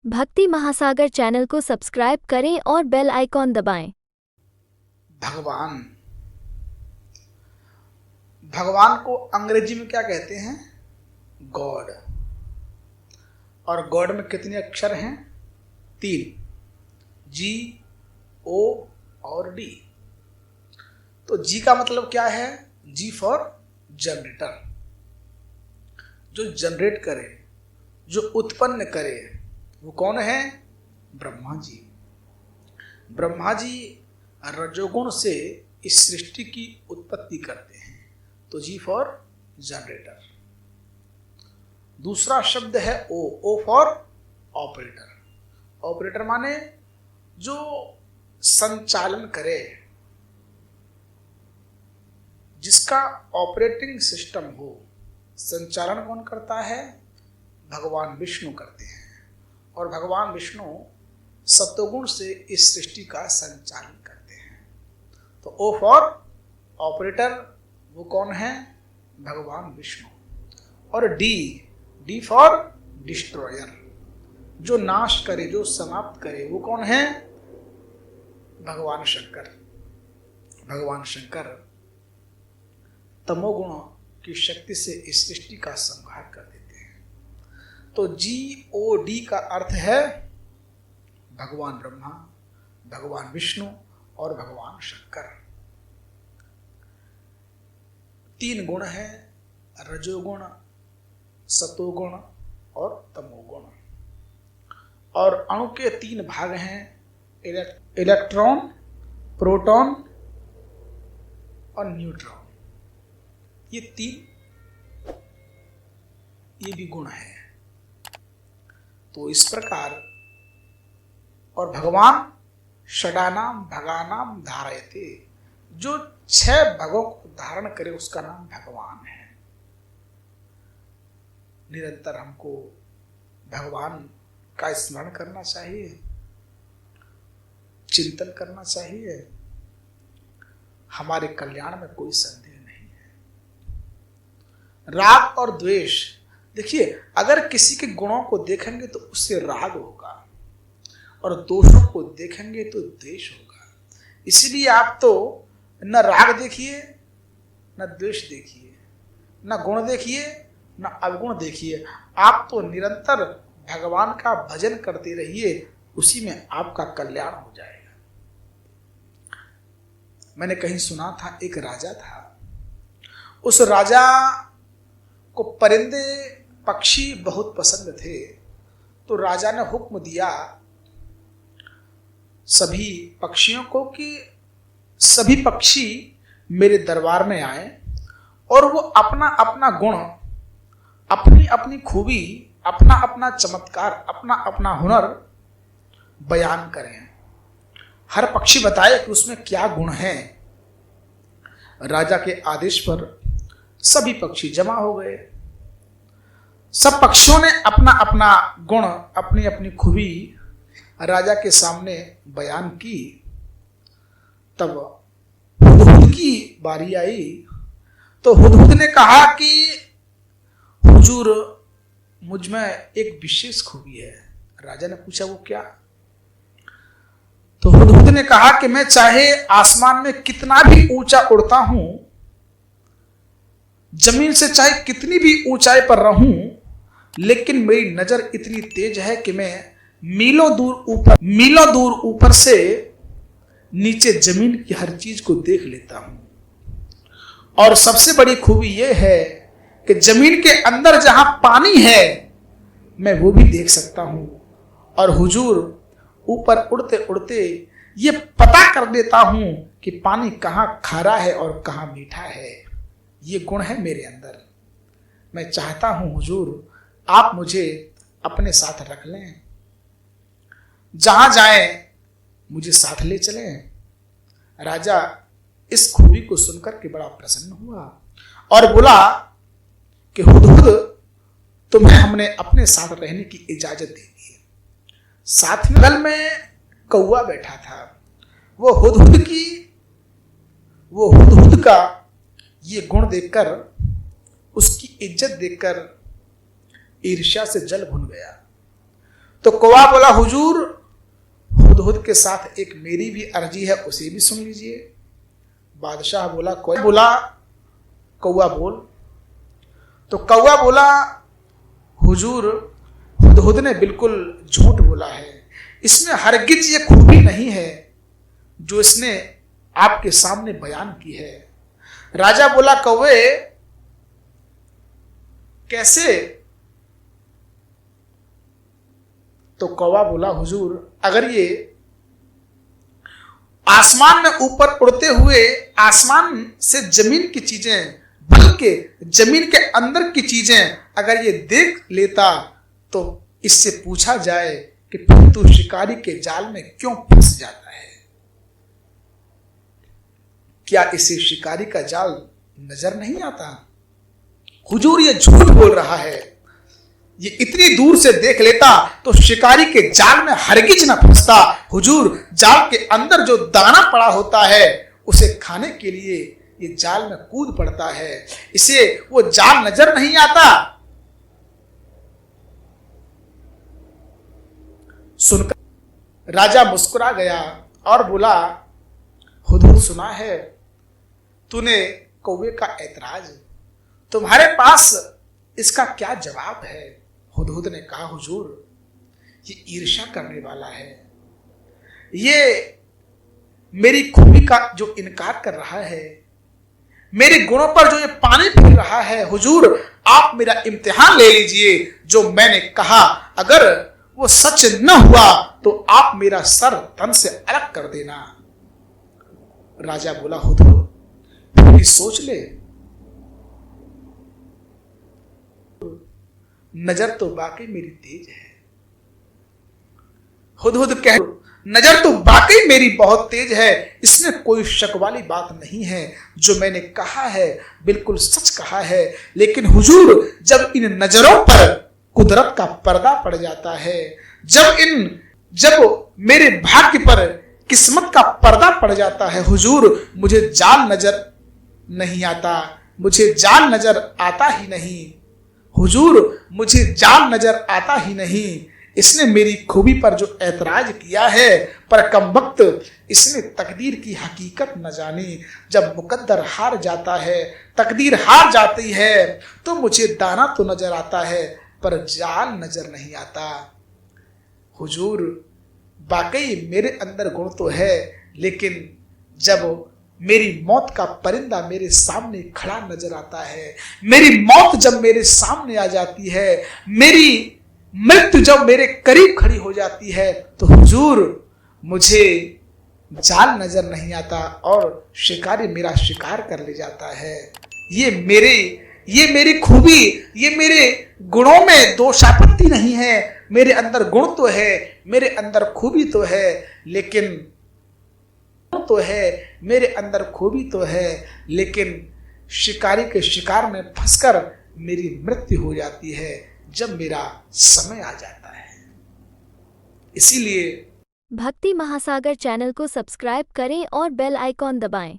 भक्ति महासागर चैनल को सब्सक्राइब करें और बेल आइकॉन दबाएं। भगवान भगवान को अंग्रेजी में क्या कहते हैं? गॉड। और गॉड में कितने अक्षर हैं? 3, जी, ओ और डी। तो जी का मतलब क्या है? जी फॉर जनरेटर, जो जनरेट करे, जो उत्पन्न करे, वो कौन है? ब्रह्मा जी। ब्रह्मा जी रजोगुण से इस सृष्टि की उत्पत्ति करते हैं, तो जी फॉर जनरेटर। दूसरा शब्द है ओ फॉर ऑपरेटर। ऑपरेटर माने जो संचालन करे, जिसका ऑपरेटिंग सिस्टम हो। संचालन कौन करता है? भगवान विष्णु करते हैं। और भगवान विष्णु सत्वगुण से इस सृष्टि का संचालन करते हैं। तो ओ फॉर ऑपरेटर, वो कौन है? भगवान विष्णु। और डी फॉर डिस्ट्रॉयर, जो नाश करे, जो समाप्त करे, वो कौन है? भगवान शंकर। भगवान शंकर तमोगुण की शक्ति से इस सृष्टि का संहार कर देते हैं। तो GOD का अर्थ है भगवान ब्रह्मा, भगवान विष्णु और भगवान शंकर। 3 गुण हैं, रजोगुण, सतोगुण और तमोगुण। और अणु के 3 भाग हैं, इलेक्ट्रॉन, प्रोटॉन और न्यूट्रॉन। ये 3 ये भी गुण है। तो इस प्रकार, और भगवान षडानाम भगानाम धारयते, जो 6 भगों को धारण करे उसका नाम भगवान है। निरंतर हमको भगवान का स्मरण करना चाहिए, चिंतन करना चाहिए। हमारे कल्याण में कोई संदेह नहीं है। राग और द्वेष, देखिए, अगर किसी के गुणों को देखेंगे तो उससे राग होगा, और दोषों को देखेंगे तो द्वेष होगा। इसलिए आप तो न राग देखिए, न द्वेष देखिए, न गुण देखिए, न अवगुण देखिए। आप तो निरंतर भगवान का भजन करते रहिए, उसी में आपका कल्याण हो जाएगा। मैंने कहीं सुना था, एक राजा था। उस राजा को परिंदे, पक्षी बहुत पसंद थे। तो राजा ने हुक्म दिया सभी पक्षियों को कि सभी पक्षी मेरे दरबार में आए और वो अपना अपना गुण, अपनी अपनी खूबी, अपना अपना चमत्कार, अपना अपना हुनर बयान करें। हर पक्षी बताए कि उसमें क्या गुण है। राजा के आदेश पर सभी पक्षी जमा हो गए। सब पक्षियों ने अपना अपना गुण, अपनी अपनी खूबी राजा के सामने बयान की। तब हुदहुद की बारी आई। तो हुदहुद ने कहा कि हुजूर, मुझ में एक विशेष खूबी है। राजा ने पूछा, वो क्या? तो हुदहुद ने कहा कि मैं चाहे आसमान में कितना भी ऊंचा उड़ता हूं, जमीन से चाहे कितनी भी ऊंचाई पर रहूं, लेकिन मेरी नजर इतनी तेज है कि मैं मीलों दूर ऊपर से नीचे जमीन की हर चीज को देख लेता हूं। और सबसे बड़ी खूबी यह है कि जमीन के अंदर जहां पानी है, मैं वो भी देख सकता हूं। और हुजूर, ऊपर उड़ते उड़ते ये पता कर देता हूं कि पानी कहां खारा है और कहां मीठा है। ये गुण है मेरे अंदर। मैं चाहता हूं हुजूर, आप मुझे अपने साथ रख लें, जहां जाएं मुझे साथ ले चलें। राजा इस खूबी को सुनकर के बड़ा प्रसन्न हुआ और बोला कि हुदहुद, तुम्हें हमने अपने साथ रहने की इजाजत दे दी है। साथ में बगल में कौवा बैठा था। वो हुदहुद का ये गुण देखकर, उसकी इज्जत देखकर ईर्ष्या से जल भुन गया। तो कौवा बोला हुजूर हुदहुद के साथ एक मेरी भी अर्जी है, उसे भी सुन लीजिए। बादशाह बोला कौवा बोल। तो कौवा बोला हुजूर हुदहुद ने बिल्कुल झूठ बोला है, इसमें हरगिज ये खूबी नहीं है जो इसने आपके सामने बयान की है। राजा बोला कौवे कैसे? तो कौवा बोला हुजूर अगर ये आसमान में ऊपर उड़ते हुए आसमान से जमीन की चीजें, बल्कि जमीन के अंदर की चीजें अगर ये देख लेता तो इससे पूछा जाए कि फिर तू शिकारी के जाल में क्यों फंस जाता है? क्या इसे शिकारी का जाल नजर नहीं आता? हुजूर ये झूठ बोल रहा है, ये इतनी दूर से देख लेता तो शिकारी के जाल में हरगिज ना फंसता। हुजूर जाल के अंदर जो दाना पड़ा होता है उसे खाने के लिए ये जाल में कूद पड़ता है, इसे वो जाल नजर नहीं आता। सुनकर राजा मुस्कुरा गया और बोला हुदहुद सुना है तूने कौवे का ऐतराज, तुम्हारे पास इसका क्या जवाब है? हुदहुद ने कहा हुजूर ये ईर्ष्या करने वाला है, ये मेरी खूबी का जो इनकार कर रहा है, मेरे गुणों पर जो ये पानी फेर रहा है। हुजूर आप मेरा इम्तिहान ले लीजिए, जो मैंने कहा अगर वो सच न हुआ तो आप मेरा सर तन से अलग कर देना। राजा बोला हुदहुद फिर सोच ले, नजर तो बाकी मेरी तेज है। हुदहुद कह नजर तो वाकई मेरी बहुत तेज है, इसमें कोई शक वाली बात नहीं है, जो मैंने कहा है बिल्कुल सच कहा है। लेकिन हुजूर जब इन नजरों पर कुदरत का पर्दा पड़ जाता है, जब मेरे भाग्य पर किस्मत का पर्दा पड़ जाता है, हुजूर मुझे जाल नजर नहीं आता, मुझे जाल नजर आता ही नहीं। हुजूर मुझे जाल नजर आता ही नहीं। इसने मेरी खूबी पर जो ऐतराज किया है, पर कमबख्त इसने तकदीर की हकीकत न जानी। जब मुकद्दर हार जाता है, तकदीर हार जाती है, तो मुझे दाना तो नजर आता है पर जाल नजर नहीं आता। हुजूर वाकई मेरे अंदर गुण तो है, लेकिन जब मेरी मौत का परिंदा मेरे सामने खड़ा नजर आता है, मेरी मौत जब मेरे सामने आ जाती है, मेरी मृत्यु जब मेरे करीब खड़ी हो जाती है, तो हुजूर मुझे जाल नजर नहीं आता और शिकारी मेरा शिकार कर ले जाता है। ये मेरी खूबी, ये मेरे गुणों में दोषापत्ति नहीं है। मेरे अंदर गुण तो है, मेरे अंदर खूबी तो है, लेकिन मेरे अंदर खूबी तो है, लेकिन शिकारी के शिकार में फंसकर मेरी मृत्यु हो जाती है जब मेरा समय आ जाता है। इसीलिए भक्ति महासागर चैनल को सब्सक्राइब करें और बेल आइकॉन दबाएं।